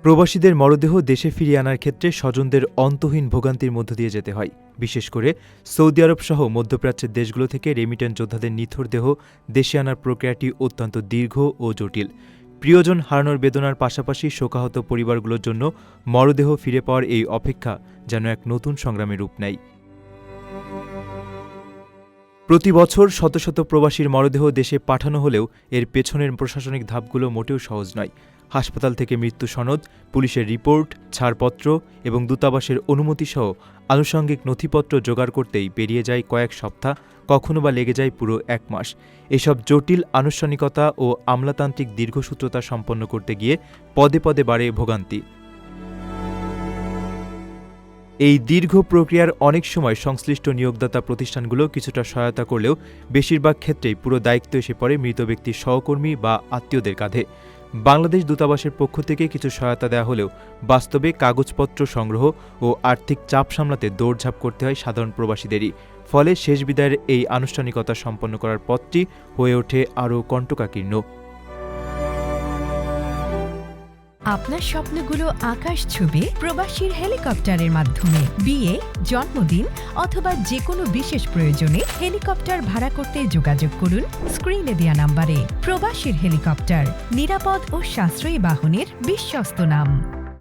প্রবাসীদের মরদেহ দেশে ফিরিয়ে আনার ক্ষেত্রে স্বজনদের অন্তহীন ভোগান্তির মধ্য দিয়ে যেতে হয়। বিশেষ করে সৌদি আরব সহ মধ্যপ্রাচ্যের দেশগুলো থেকে রেমিট্যান্স যোদ্ধাদের নিথর দেহ দেশে আনার প্রক্রিয়াটি অত্যন্ত দীর্ঘ ও জটিল। প্রিয়জন হারানোর বেদনার পাশাপাশি শোকাহত পরিবারগুলোর জন্য মরদেহ ফিরে পাওয়ার এই অপেক্ষা যেন এক নতুন সংগ্রামের রূপ নেয়। প্রতি বছর শত শত প্রবাসীর মরদেহ দেশে পাঠানো হলেও এর পেছনের প্রশাসনিক ধাপগুলো মোটেও সহজ নয়। হাসপাতাল থেকে মৃত্যু সনদ, পুলিশের রিপোর্ট, ছাড়পত্র এবং দূতাবাসের অনুমতিসহ আনুষঙ্গিক নথিপত্র জোগাড় করতেই পেরিয়ে যায় কয়েক সপ্তাহ, কখনো বা লেগে যায় পুরো ১ মাস। এসব জটিল আনুষ্ঠানিকতা ও আমলাতান্ত্রিক দীর্ঘসূত্রতা সম্পন্ন করতে গিয়ে পদে পদে বাড়ে ভোগান্তি। এই দীর্ঘ প্রক্রিয়ার অনেক সময় সংশ্লিষ্ট নিয়োগদাতা প্রতিষ্ঠানগুলো কিছুটা সহায়তা করলেও বেশিরভাগ ক্ষেত্রেই পুরো দায়িত্ব এসে পড়ে মৃত ব্যক্তির সহকর্মী বা আত্মীয়দের কাঁধে। বাংলাদেশ দূতাবাসের পক্ষ থেকে কিছু সহায়তা দেওয়া হলেও বাস্তবে কাগজপত্র সংগ্রহ ও আর্থিক চাপ সামলাতে দৌড়ঝাঁপ করতে হয় সাধারণ প্রবাসীদেরই। ফলে শেষ বিদায়ের এই আনুষ্ঠানিকতা সম্পন্ন করার পথটি হয়ে ওঠে আরও কণ্টকাকীর্ণ। আপনার স্বপ্নগুলো আকাশ ছুবে প্রবাসীর হেলিকপ্টারের মাধ্যমে। বিয়ে, জন্মদিন অথবা যে কোনো বিশেষ প্রয়োজনে হেলিকপ্টার ভাড়া করতে যোগাযোগ করুন স্ক্রিনে দেয়া নাম্বারে। প্রবাসীর হেলিকপ্টার, নিরাপদ ও সাশ্রয়ী বাহনের বিশ্বস্ত নাম।